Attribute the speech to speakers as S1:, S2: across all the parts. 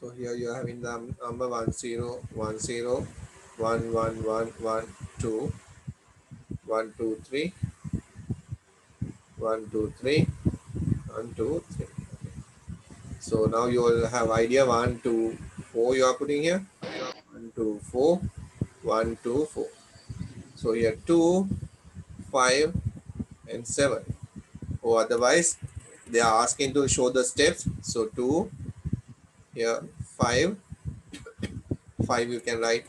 S1: So here you are having the number 1 0 1 0 1 1 1 1 2 1 2 3 1 2 3 1 2 3. So now you will have idea 1 2 4 you are putting here 1 2 4 1 2 4. So here 2 5 and 7, or otherwise they are asking to show the steps. So 2 here 5 5 you can write,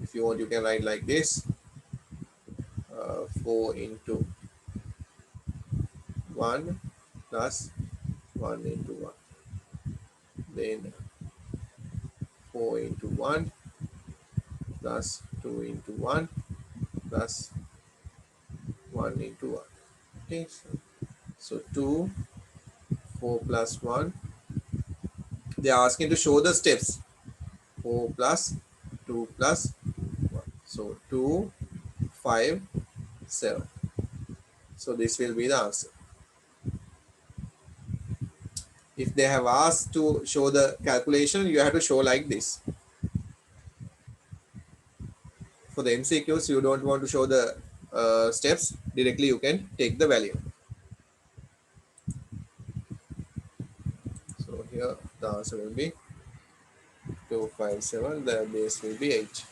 S1: if you want you can write like this, 4 into 1 plus 1 into 1, then 4 into 1 plus 2 into 1 plus 1 into 1. Okay, so 2 4 plus 1, they are asking to show the steps. 4 plus 2 plus 1, so 2 5 7. So this will be the answer. If they have asked to show the calculation, you have to show like this. For the MCQs, you don't want to show the steps directly, you can take the value. So here the answer will be 257, the base will be 8.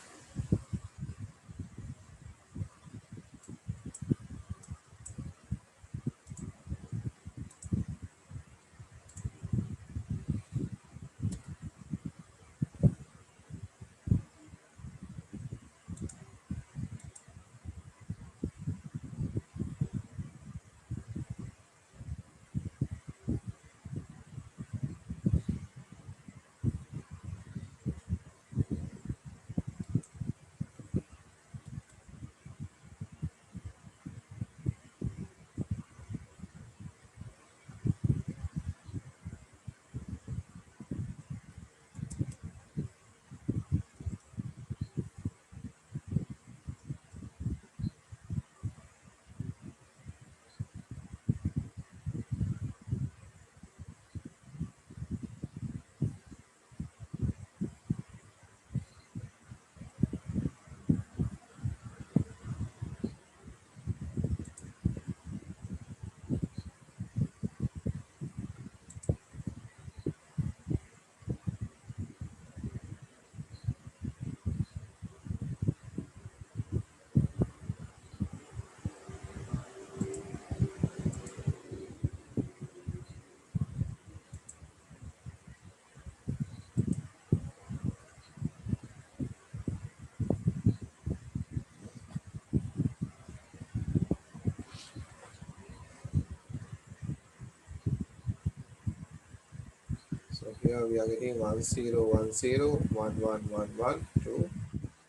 S1: So here we are getting 1 0 1 0 1 1 1 1 2.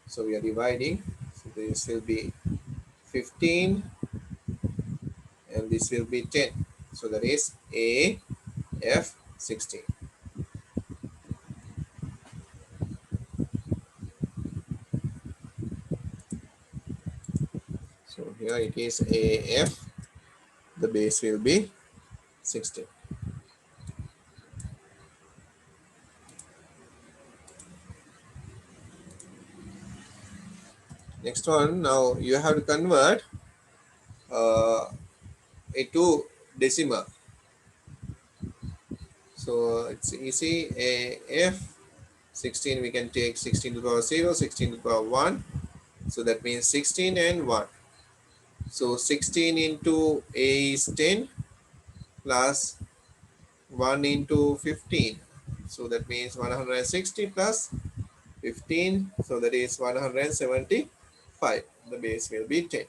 S1: So we are dividing. So this will be 15 and this will be 10. So that is A F 16. So here it is A F, the base will be 16. Next one, now you have to convert it to decimal. So it's easy. A F 16, we can take 16 to the power 0, 16 to the power 1. So that means 16 and 1. So 16 into A is 10 plus 1 into 15. So that means 160 plus 15. So that is 175. The base will be 10.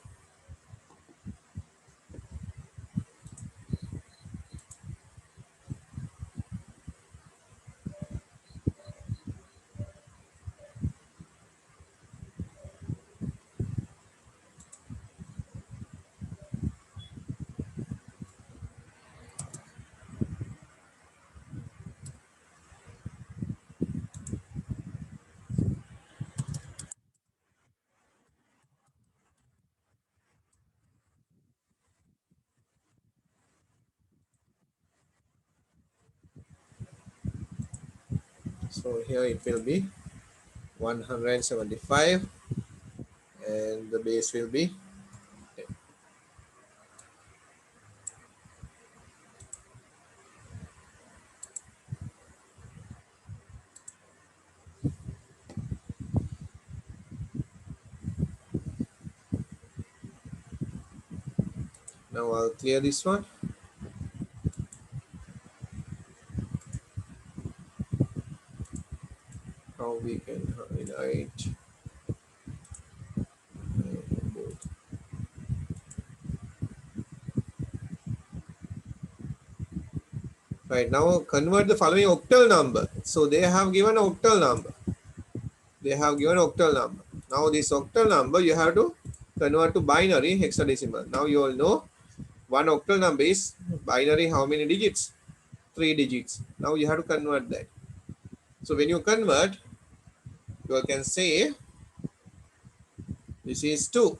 S1: So here it will be 175 and the base will be 10. Now I'll clear this one. How we can highlight both. Right, now convert the following octal number. So they have given an octal number. They have given octal number. Now this octal number you have to convert to binary hexadecimal. Now you all know one octal number is binary how many digits? 3 digits. Now you have to convert that. So when you convert, you can say this is 2,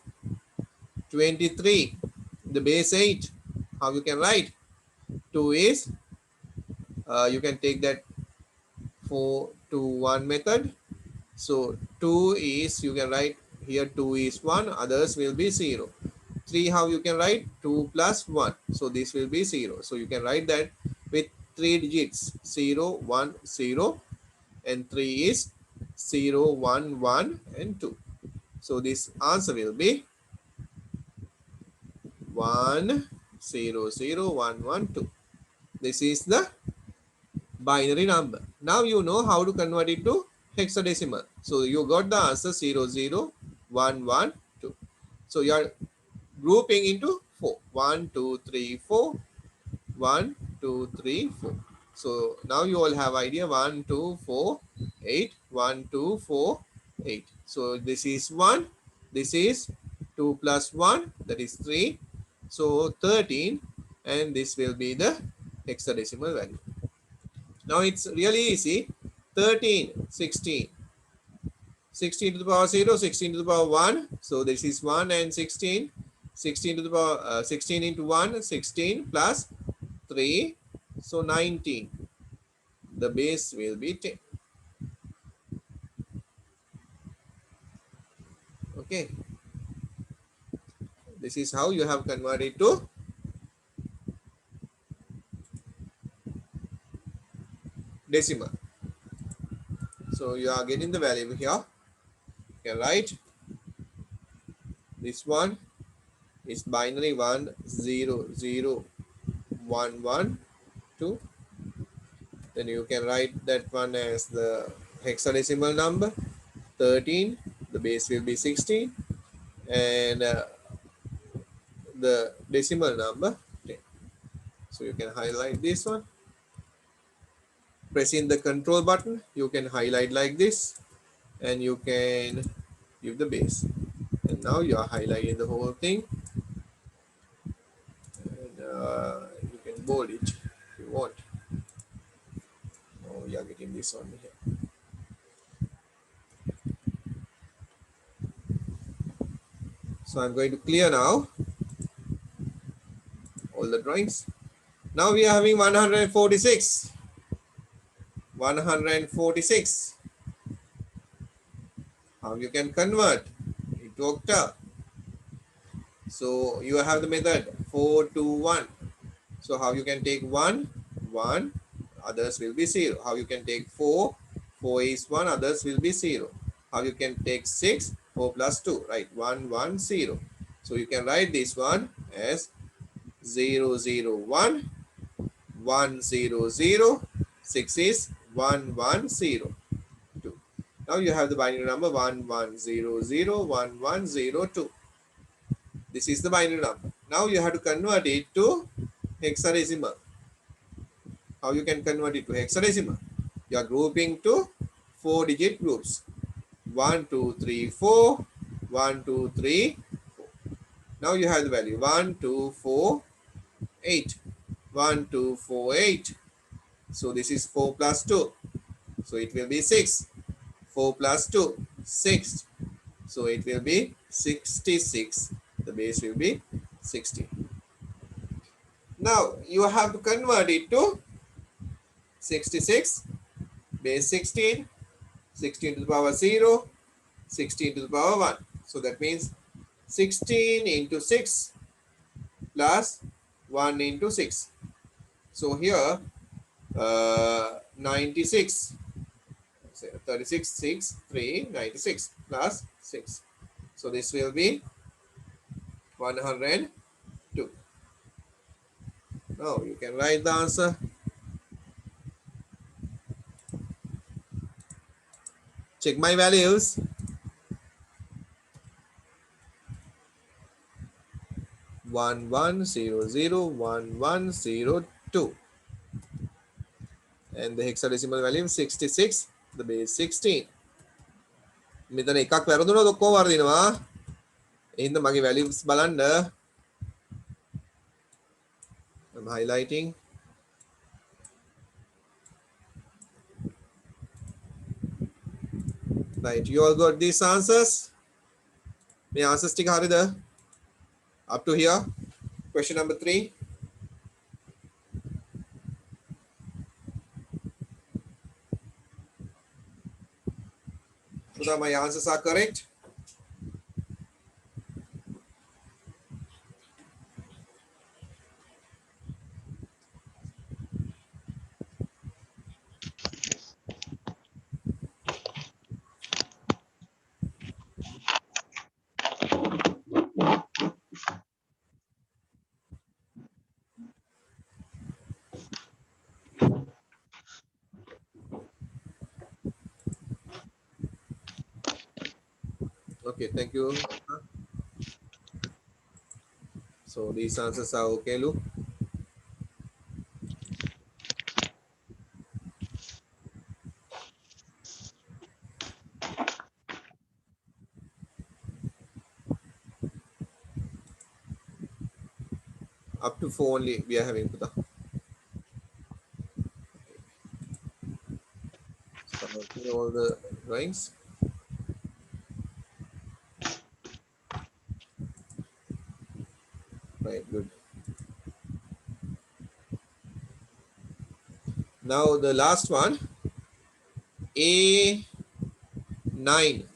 S1: 23, the base 8. How you can write? 2 is, you can take that 4 to 1 method. So 2 is, you can write here 2 is 1, others will be 0. 3, how you can write? 2 plus 1. So this will be 0. So you can write that with 3 digits, 0, 1, 0, and 3 is 0, 1, 1, and 2. So this answer will be 1, 0, 0, 1, 1, 2. This is the binary number. Now you know how to convert it to hexadecimal. So you got the answer 0, 0, 1, 1, 2. So you are grouping into 4. 1, 2, 3, 4. 1, 2, 3, 4. So now you all have idea 1, 2, 4, 8. 1, 2, 4, 8. So this is 1. This is 2 plus 1, that is 3. So 13, and this will be the hexadecimal value. Now it's really easy. 13, 16. 16 to the power 0, 16 to the power 1. So this is 1 and 16. 16 to the power 16 into 1, 16 plus 3. So 19. The base will be 10. Okay. This is how you have converted to decimal. So you are getting the value here. You can write this one is binary 1, 0, 0, 1, 1, 2. Then you can write that one as the hexadecimal number 13. The base will be 16. And the decimal number 10. So you can highlight this one. Pressing the control button, you can highlight like this, and you can give the base. And now you are highlighting the whole thing, and you can bold it if you want. Oh, you are getting this on here. So I'm going to clear now all the drawings. Now we are having 146. 146. How you can convert into octa? So you have the method 4 to 1. So how you can take 1, 1, others will be 0. How you can take 4, 4 is 1, others will be 0. How you can take 6, 4 plus 2, right? 1, 1, 0. So you can write this one as 0, 0, 1, 1, 0, 0, 6 is 1, 1, 0, 2. Now you have the binary number 1, 1, 0, 0, 1, 1, 0, 2. This is the binary number. Now you have to convert it to hexadecimal. How you can convert it to hexadecimal? You are grouping to 4-digit groups. 1, 2, 3, 4. 1, 2, 3, 4. Now you have the value 1, 2, 4, 8. 1, 2, 4, 8. So this is 4 plus 2. So it will be 6. 4 plus 2, 6. So it will be 66. The base will be 60. Now you have to convert it to 66 base 16, 16 to the power 0, 16 to the power 1. So that means 16 into 6 plus 1 into 6. So here 96, 36, 6, 3, 96 plus 6. So this will be 102. Now you can write the answer. Check my values. 11001102, and the hexadecimal value is 66, the base 16. මෙතන එකක් වැරදුනොත් ඔක්කොම වර්ධිනවා. එහෙනම් මගේ values බලන්න. I'm highlighting. Right, you all got these answers? මේ answers ටික හරිද? Up to here. Question number 3. So that my answers are correct. Okay, thank you. So these answers are okay, Lu. Up to 4 only we are having Puta. Starting all the drawings. Right, good. Now the last one, A9,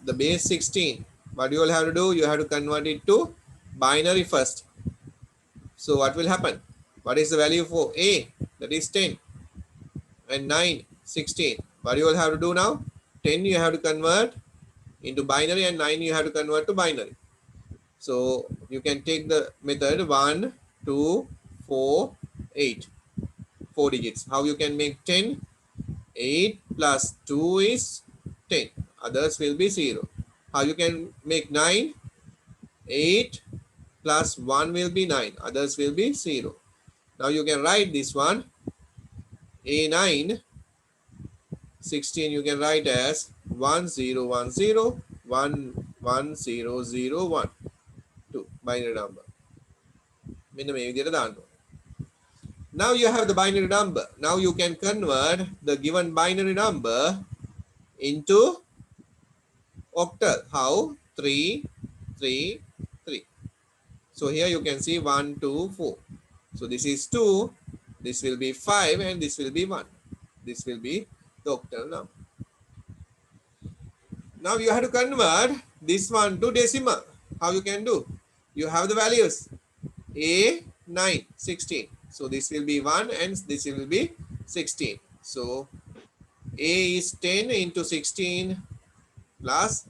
S1: the base 16. What you all have to do? You have to convert it to binary first. So what will happen? What is the value for A? That is 10. And 9, 16. What you all have to do now? 10 you have to convert into binary, and 9 you have to convert to binary. So you can take the method 1, 2, 4, 8. 4 digits. How you can make 10? 8 plus 2 is 10. Others will be 0. How you can make 9? 8 plus 1 will be 9. Others will be 0. Now you can write this one. A9, 16 you can write as 1010 11001 2 binary number. Now you have the binary number. Now you can convert the given binary number into octal. How? 3 3 3. So here you can see 1 2 4. So this is 2, this will be 5, and this will be 1. This will be the octal number. Now you have to convert this one to decimal. How you can do? You have the values A9, 16. So this will be 1 and this will be 16. So A is 10 into 16 plus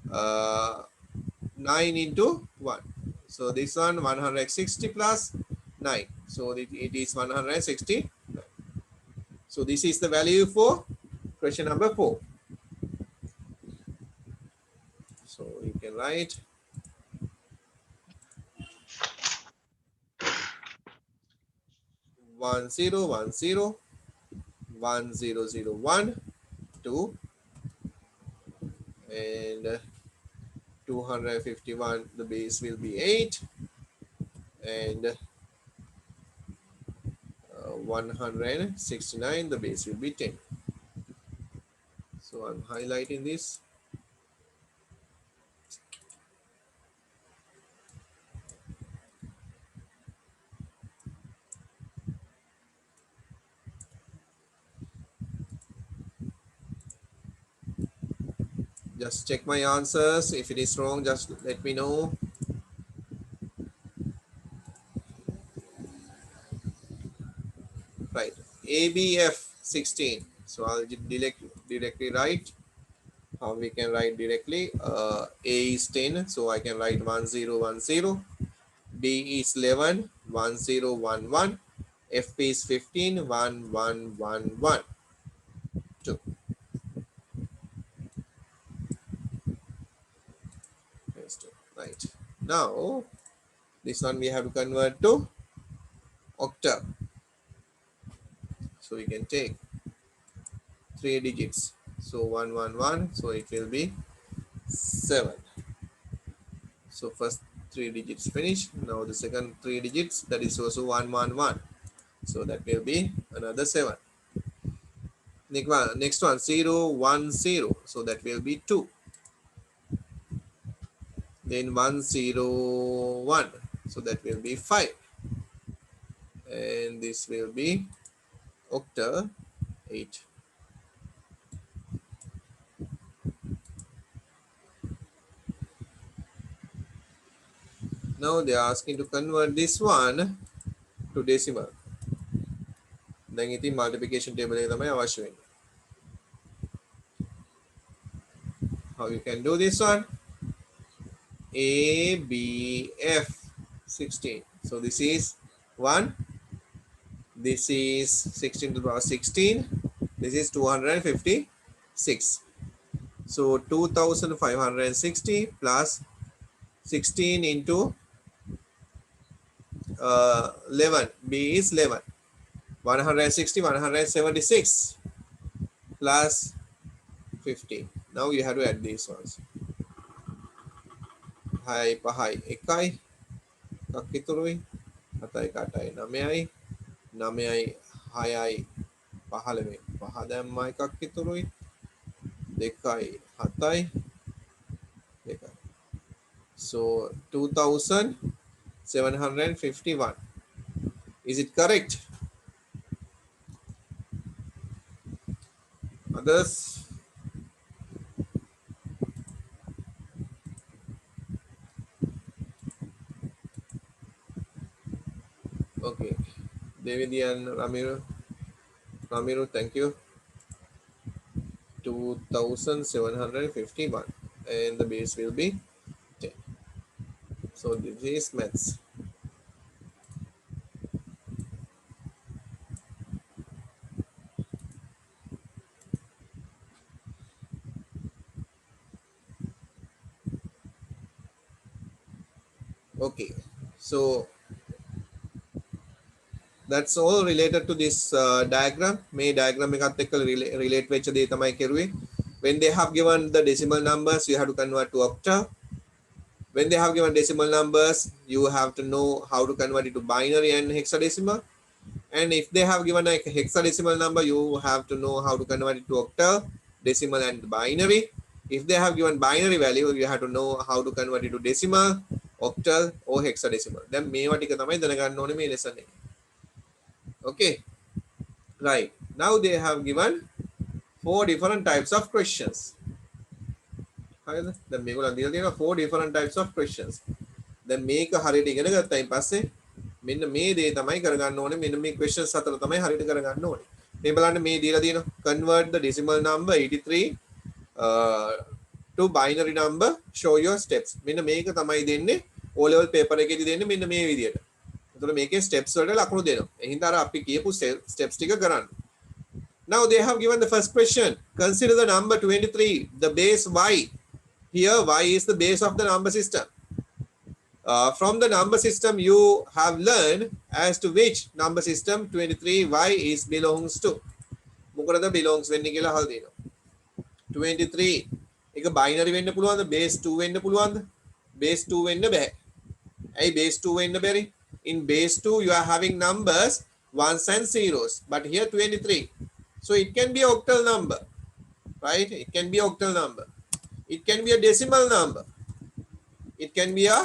S1: 9 into 1. So this one 160 plus 9. So it is 169. So this is the value for question number 4. So you can write 1010 1001 2 and 251, the base will be 8, and 169, the base will be 10. So I'm highlighting this. Just check my answers. If it is wrong, just let me know. Right. ABF 16. So I'll directly write. How we can write directly? A is 10. So I can write 1010. B is 11. 1011. F is 15. 1111. 2. Right. Now, this one we have to convert to octa. So we can take 3 digits. So 111. So it will be 7. So first 3 digits finished. Now the second 3 digits, that is also 111. So that will be another 7. Next one 0 1 0. So that will be 2. Then 1 0 1. So that will be 5. And this will be octa 8. Now they are asking to convert this one to decimal. Then it is multiplication table එක තමයි අවශ්‍ය වෙන්නේ. How you can do this one? ABF 16. So this is 1. This is 16 to the power 16. This is 256. So 2560 plus 16 into 11. B is 11. 160, 176 plus 50. Now you have to add these ones. Hi, pahai, ekai, kakiturui, hatai katai, nameai, nameai, hayai, pahaleme, pahadamai kakiturui, dekai, hatai, dekai. So 2751. Is it correct? Others? Okay. Devidi and Ramiru, thank you. 2751. And the base will be 10. So this is maths. Okay. So that's all related to this diagram. May diagram එකත් එක්ක relate වෙච්ච දේ තමයි කෙරුවේ. When they have given the decimal numbers, you have to convert to octa. When they have given decimal numbers, you have to know how to convert it to binary and hexadecimal. And if they have given a hexadecimal number, you have to know how to convert it to octal, decimal and binary. If they have given binary value, you have to know how to convert it to decimal, octal or hexadecimal. Then මේවා ටික තමයි දැනගන්න ඕනේ මේ lesson එකේ. Okay, right. Now they have given 4 different types of questions. හරිද? දැන් මේගොල්ලන් දීලා තියෙනවා 4 different types of questions. දැන් මේක හරියට ඉගෙන ගත්තයින් පස්සේ මෙන්න මේ දේ තමයි කරගන්න ඕනේ. මෙන්න මේ questions හතර තමයි හරියට කරගන්න ඕනේ. මේ බලන්න මේ දීලා තියෙනවා convert the decimal number 83 to binary number, show your steps. මෙන්න මේක තමයි දෙන්නේ O level paper එකේදී දෙන්නේ මෙන්න මේ විදියට. එතකොට මේකේ steps වලට ලකුණු දෙනවා. එහෙනම් අර අපි කියපු steps ටික කරන්න. Now they have given the first question. Consider the number 23, the base y. Here y is the base of the number system. From the number system you have learned as to which number system 23y is belongs to. මොකටද belongs වෙන්නේ කියලා අහලා දෙනවා. 23 එක binary වෙන්න පුළුවන්ද? base 2 වෙන්න පුළුවන්ද? base 2 වෙන්න බෑ. ඇයි base 2 වෙන්න බැරි? In base 2 you are having numbers ones and zeros, but here 23. So it can be octal number, right? It can be octal number. It can be a decimal number. It can be a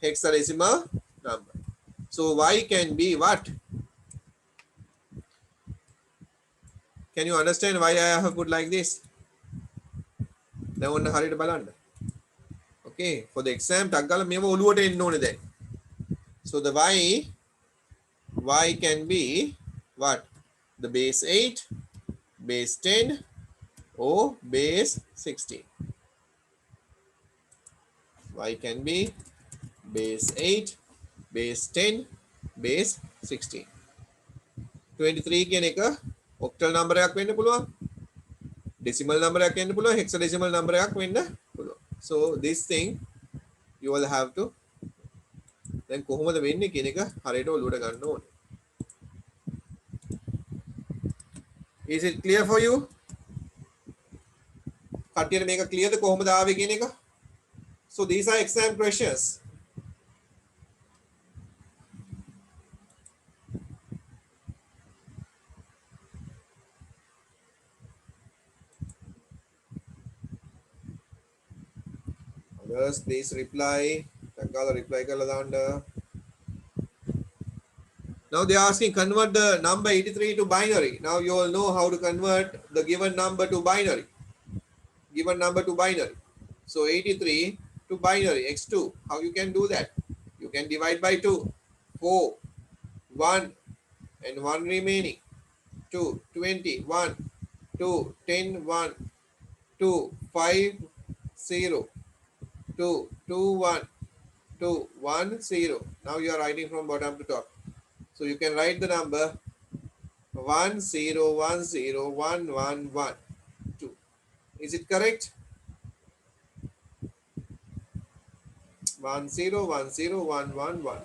S1: hexadecimal number. So y can be what? Can you understand why I have put like this? දැන් ඔන්න හරියට බලන්න. Okay, for the exam ටක් ගාලා මේව ඔලුවට එන්න ඕනේ දැන්. So the y can be what? The base 8, base 10 or base 16. Y can be base 8, base 10, base 16. 23 කියන එක octal number එකක් වෙන්න පුළුවන්. decimal number එකක් වෙන්න පුළුවන්. hexadecimal number එකක් වෙන්න පුළුවන්. So this thing you will have to දැන් කොහොමද වෙන්නේ කියන එක හරියට ඔලුවට ගන්න ඕනේ. Is it clear for you? කට්ටියට මේක clearද කොහොමද ආවේ කියන එක? So these are exam questions. Others, please reply. Takala reply කරලා දාන්න. Now they are asking convert the number 83 to binary. Now you all know how to convert the given number to binary. Given number to binary. So 83 to binary x2. How you can do that? You can divide by 2. 4, 1 and 1 remaining. 2, 20, 1, 2, 10, 1, 2, 5, 0, 2, 2, 1, 2, 1, 0. Now you are writing from bottom to top. So you can write the number 1, 0, 1, 0, 1, 1, 1, 2. Is it correct? 1, 0, 1, 0, 1, 1, 1.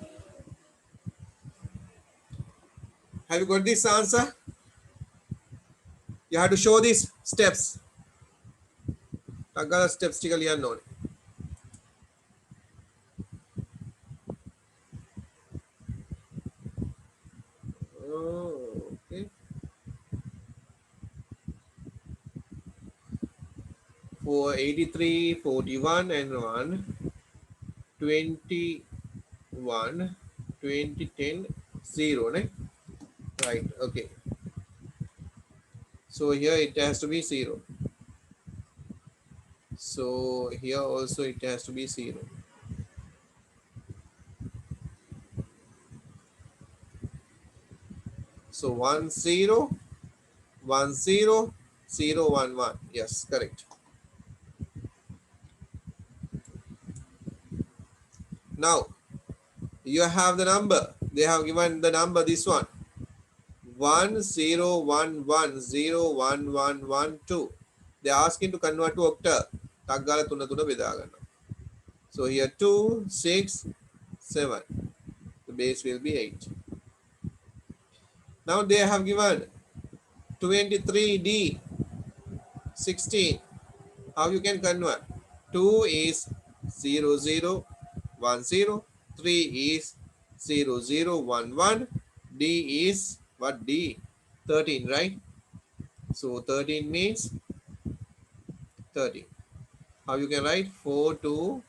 S1: Have you got this answer? You have to show these steps. Tagala steps ටික ලියන්න ඕනේ. Okay. 483, 41 and 1, 21, 2010, 0, right? Right, okay. So here it has to be 0. So here also it has to be 0. So 1, 0, 1, 0, 0, 1, 1. Yes, correct. Now you have the number. They have given the number, this one. 1, 0, 1, 1, 0, 1, 1, 1, 2. They are asking to convert to octal. ටක් ගාලා 3 3 බෙදා ගන්නවා. So here 2, 6, 7. The base will be 8. Now they have given 23D 16. How you can convert? 2 is 0, 0, 1, 0. 3 is 0, 0, 1, 1. D is what? D? 13, right? So 13 means 13. How you can write? 4, 2,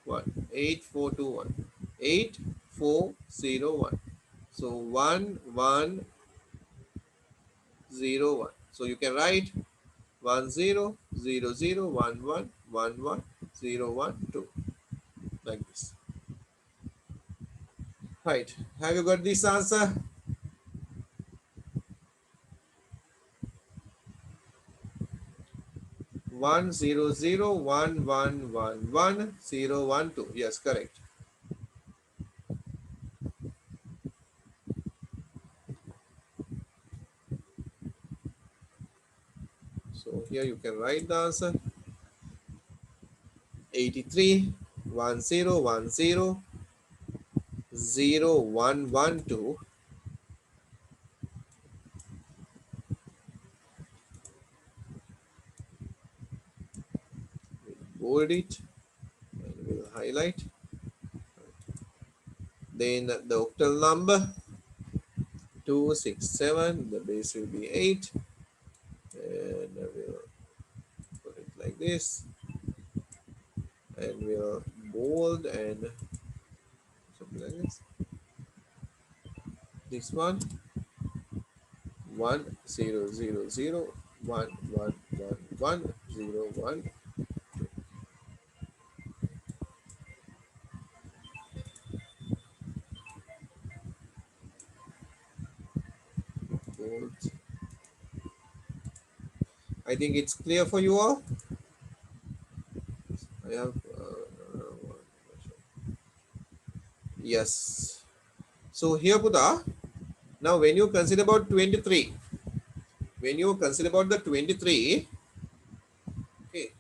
S1: 1. 8, 4, 2, 1. 8, 4, 0, 1. So 1, 1, 0, 1. So you can write 1, 0, 0, 0, 1, 1, 1, 1, 0, 1, 2. Like this. Right. Have you got this answer? One zero zero 1, 1, 1, 1, 0, 1, 2. Yes, correct. So here you can write the answer. 83 1, 0, 1, 0, 0, 1, 1, 2. Bold it and we'll highlight. Then the octal number 267, the base will be 8, and we'll put it like this, and we'll bold and something like this. This one 1, 0, 0, 0, 1, 1, 1, 1, 0, 1, 2. fourth. I think it's clear for you all. I have yes. So here Buddha, now when you consider about 23, when you consider about the 23, okay,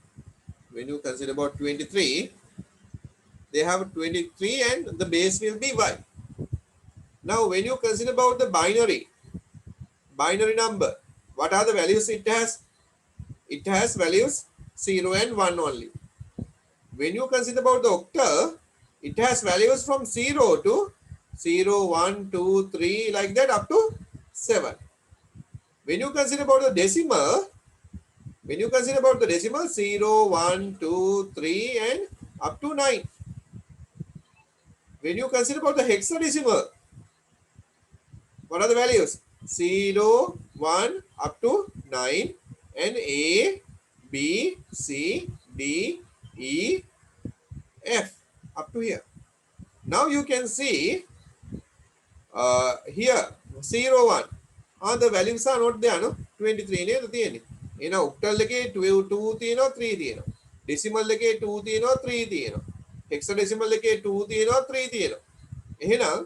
S1: when you consider about 23, they have 23 and the base will be y. Now when you consider about the binary number, what are the values it has? It has values 0 and 1 only. When you consider about the octal, it has values from 0 to 0, 1, 2, 3, like that up to 7. When you consider about the decimal, 0, 1, 2, 3 and up to 9. When you consider about the hexadecimal, what are the values? 0, 1 up to 9 and A, B, C, D, E, F up to here. Now you can see here 0, 1. The values are not there, no? 23 නේද තියෙන්නේ. එහෙනම් octal එකේ 2 තියෙනවා 3 තියෙනවා. decimal එකේ 2 තියෙනවා 3 තියෙනවා. hexadecimal එකේ 2 තියෙනවා 3 තියෙනවා. එහෙනම්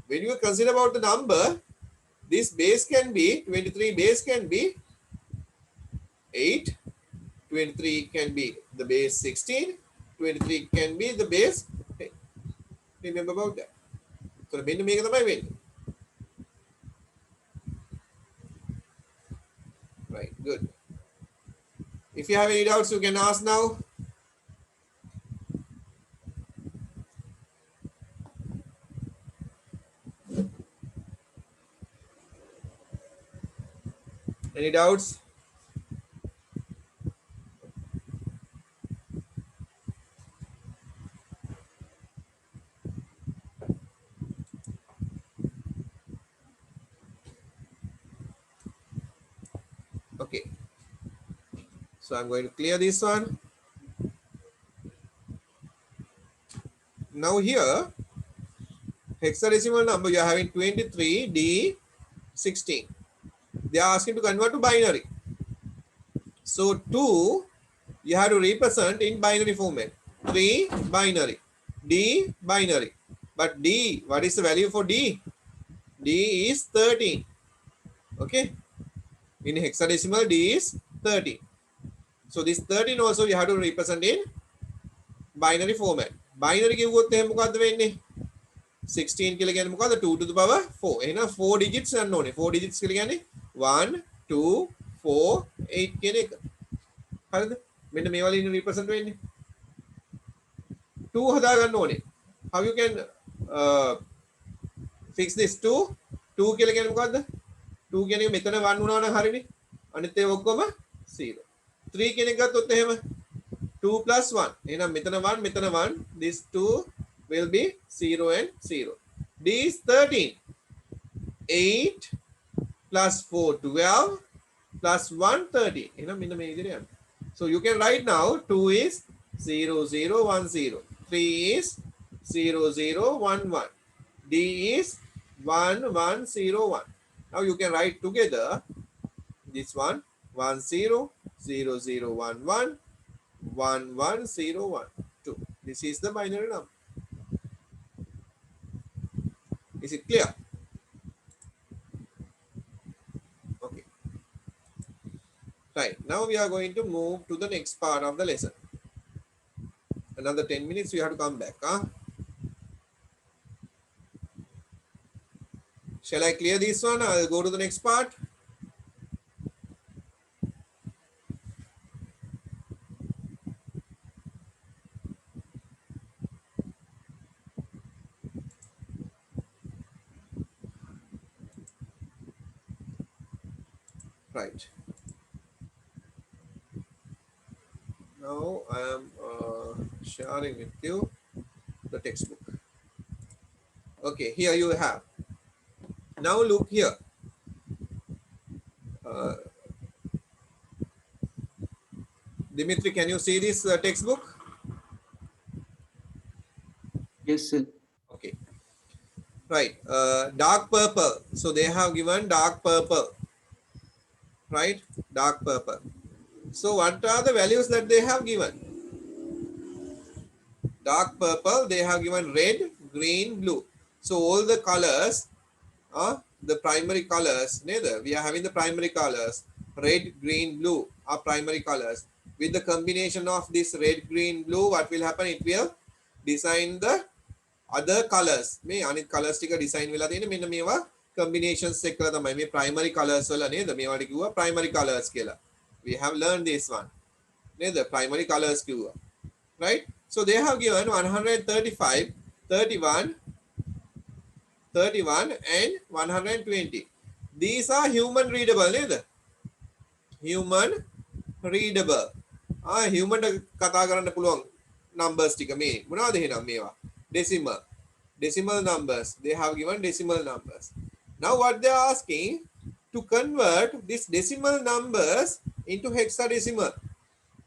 S1: when you consider about the number, this base can be 23 base can be 8, 23 can be the base 16, 23 can be the base 10. Remember about that. So මෙන්න මේක තමයි වෙන්නේ. Right, good. If you have any doubts, you can ask now. Any doubts? Okay. So I'm going to clear this one. Now here, hexadecimal number, you are having 23D16. They are asking to convert to binary. So 2, you have to represent in binary format. 3, binary. D, binary. But D, what is the value for D? D is 13. Okay. In hexadecimal, D is 13. So this 13 also you have to represent in binary format. Binary කිව්වොත් එහෙනම් මොකද්ද වෙන්නේ? 16 කියලා කියන්නේ මොකද්ද? 2 to the power 4. එහෙනම් 4 digits ගන්න ඕනේ. 4 digits කියලා කියන්නේ 1 2 4 8 කියන එක. හරිද? මෙන්න මේ වලින් represent වෙන්නේ. 2 හදා ගන්න ඕනේ. How you can fix this 2? 2 කියලා කියන්නේ මොකද්ද? 2 කියන එක මෙතන 1 වුණා නම් හරිනේ. අනිත් ඒවා ඔක්කොම 0. 3 කියන එක ගත්තොත් එහෙම 2 plus 1. එහෙනම් මෙතන 1 මෙතන 1. This 2 will be 0 and 0. D is 13. 8 plus 4 12 plus 1 13. එහෙනම් මෙන්න මේ විදිහට යනවා. So you can write now 2 is 0 0 1 0. 3 is 0 0 1 1. D is 1 1 0 1. Now you can write together this one 1 0 0 0 1 1 1 1 0 1 2. This is the binary number. Is it clear? Okay. Right. Now we are going to move to the next part of the lesson. Another 10 minutes you have to come back. Shall I clear this one? I'll go to the next part. Right. Now I am sharing with you the textbook. Okay, here you have. Now look here. Dimitri, can you see this textbook?
S2: Yes, sir.
S1: Okay. Right. Dark purple. So they have given dark purple. Right. Dark purple. So what are the values that they have given? Dark purple, they have given red, green, blue. So all the colors are the primary colors. Neither we are having the primary colors. Red, green, blue are primary colors. With the combination of this red, green, blue, what will happen? It will design the other colors. මේ අනිත් colors ටික design වෙලා තියෙන්නේ මෙන්න මේවා combinations එක්කලා තමයි මේ primary colors වල නේද මේවට කිව්වා primary colors කියලා. We have learned this one. නේද primary colors කිව්වා. Right? So they have given 135, 31, 31 and 120. These are human readable නේද? Human readable. Human කතා කරන්න පුළුවන් numbers ටික මේ මොනවද එහෙනම් මේවා? Decimal numbers. They have given decimal numbers. Now what they are asking to convert this decimal numbers into hexadecimal.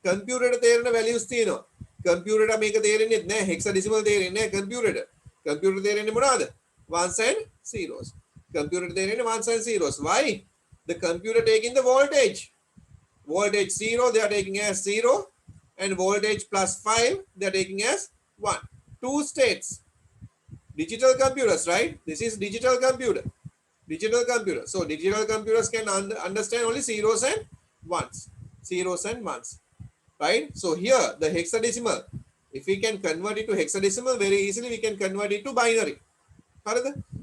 S1: Computer තේරෙන values තියෙනවා. Computer මේක තේරෙන්නේ නැහැ. Hexadecimal තේරෙන්නේ නැහැ computer. Computer තේරෙන්නේ මොනවද? Ones and zeros. Computer තේරෙන්නේ ones and zeros. Why? The computer taking the voltage. Voltage 0 they are taking as 0 and voltage plus 5 they are taking as 1. Two states. Digital computers, right? This is digital computer. Digital computer. So digital computers can understand only zeros and ones. Zeros and ones. Right? So here the hexadecimal. If we can convert it to hexadecimal very easily, we can convert it to binary.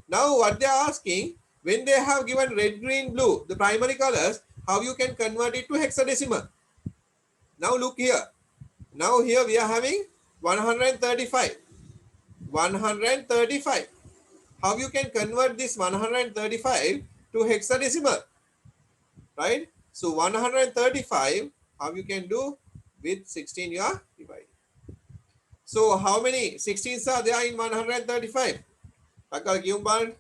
S1: Now what they are asking, when they have given red, green, blue, the primary colors, how you can convert it to hexadecimal? Now look here. Now here we are having 135. 135. How you can convert this 135 to hexadecimal? Right? So 135, how you can do? With 16 you are dividing. So how many 16s are there in 135? Takal Gyumban.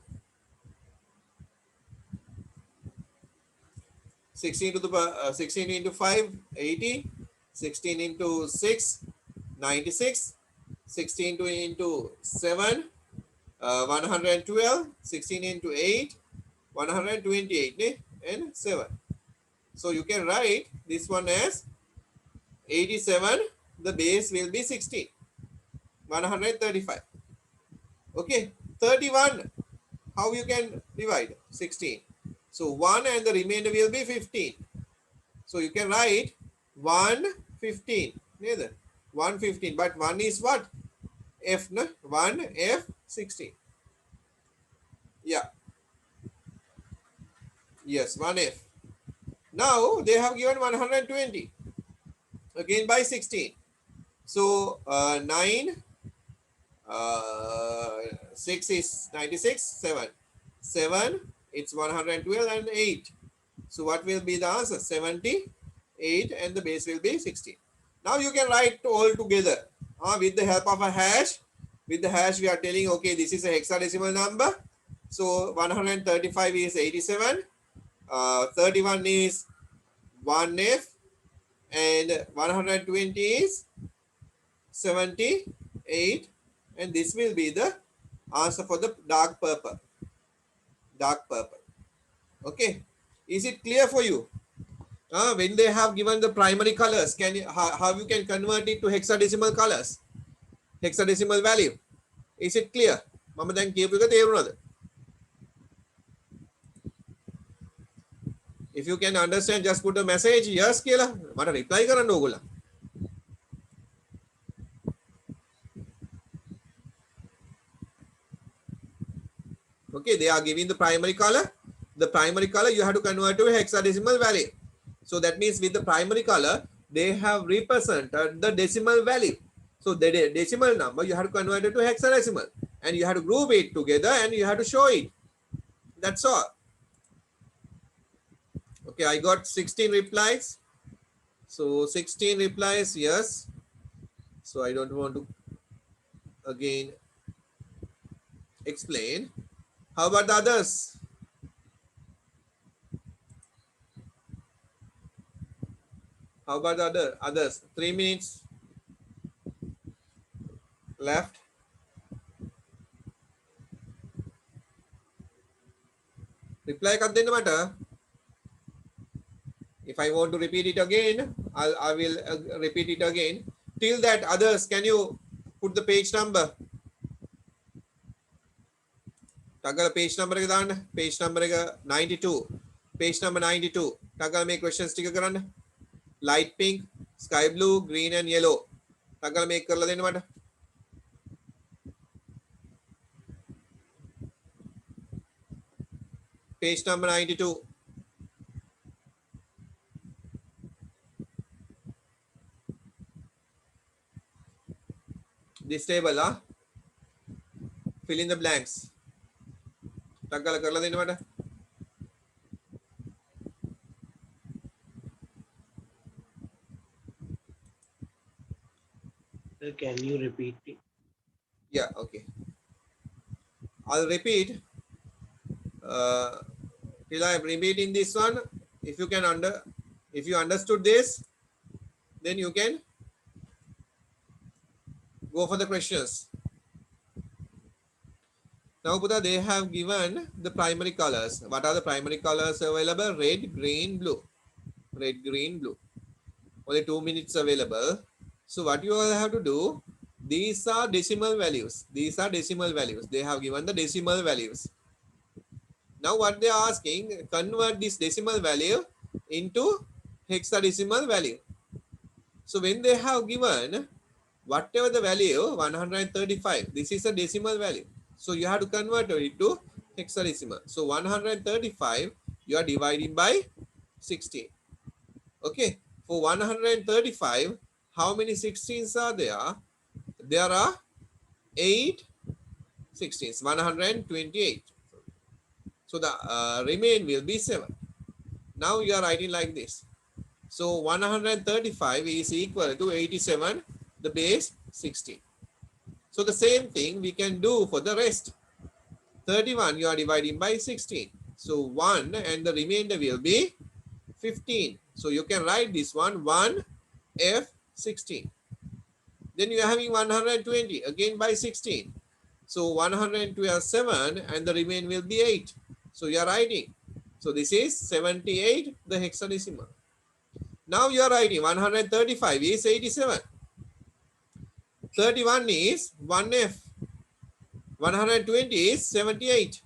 S1: 16 to the 16 into 5, 80. 16 into 6, 96. 16 into 7, 112. 16 into 8, 128 and 7. So you can write this one as 87. The base will be 16. 135. Okay. 31. How you can divide? 16. So 1 and the remainder will be 15. So you can write 115. 115. But 1 is what? F, no? 1 F 16. Yeah. Yes, 1 F. Now they have given 120. Again by 16. So 9, 6 is 96, 7. 7, it's 112 and 8. So what will be the answer? 78 and the base will be 16. Now you can write all together with the help of a hash. With the hash we are telling, okay, this is a hexadecimal number. So 135 is 87. 31 is 1F and 120 is 78 and this will be the answer for the dark purple. Dark purple. Okay. Is it clear for you? When they have given the primary colors, can you how you can convert it to hexadecimal colors? Hexadecimal value. Is it clear? මම දැන් කියපු එක තේරුණාද? If you can understand, just put a message yes කියලා මට reply කරන්න ඕගොල්ලෝ. Okay, they are giving the primary color. The primary color you have to convert to a hexadecimal value. So that means with the primary color, they have represented the decimal value. So the decimal number you have to convert it to hexadecimal and you have to group it together and you have to show it. That's all. Okay, I got 16 replies. So 16 replies, yes. So I don't want to again explain. How about the others? How about the others? 3 minutes left. reply එකක් දෙන්න මට. If I want to repeat it again, I will repeat it again. Till that, others, can you put the page number? Tagala page number එක දාන්න. Page number එක 92. Page number 92. Tagala මේ questions ටික කරන්න. Light pink, sky blue, green and yellow. Tagala මේක කරලා දෙන්න මට. Page number 92. This table, fill in the blanks. Tagala කරලා දෙන්න මට.
S2: Can you repeat it?
S1: Yeah, okay. I'll repeat. Till I'm repeating this one. If you understood this, then you can go for the questions. Now, Buddha, they have given the primary colors. What are the primary colors available? Red, green, blue. Red, green, blue. Only 2 minutes available. So what you all have to do, these are decimal values. These are decimal values. They have given the decimal values. Now what they are asking, convert this decimal value into hexadecimal value. So when they have given whatever the value, 135, this is a decimal value. So you have to convert it to hexadecimal. So 135, you are dividing by 16. Okay, for 135, how many 16s are there? There are 8 16s, 128. So the remain will be 7. Now you are writing like this. So 135 is equal to 87, the base 16. So the same thing we can do for the rest. 31 you are dividing by 16. So 1 and the remainder will be 15. So you can write this one 1F16. Then you are having 120 again by 16. So 112 7 and the remainder will be 8. So you are writing. So this is 78, the hexadecimal. Now you are writing 135 is 87. 31 is 1F. 120 is 78.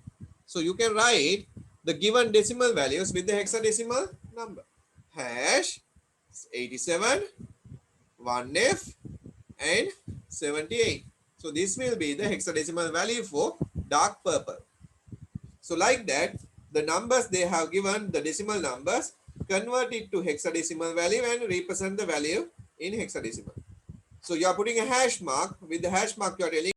S1: So you can write the given decimal values with the hexadecimal number. Hash 87, 1F and 78. So this will be the hexadecimal value for dark purple. So like that, the numbers they have given, the decimal numbers, convert it to hexadecimal value and represent the value in hexadecimal. So you are putting a hash mark. With the hash mark, you are telling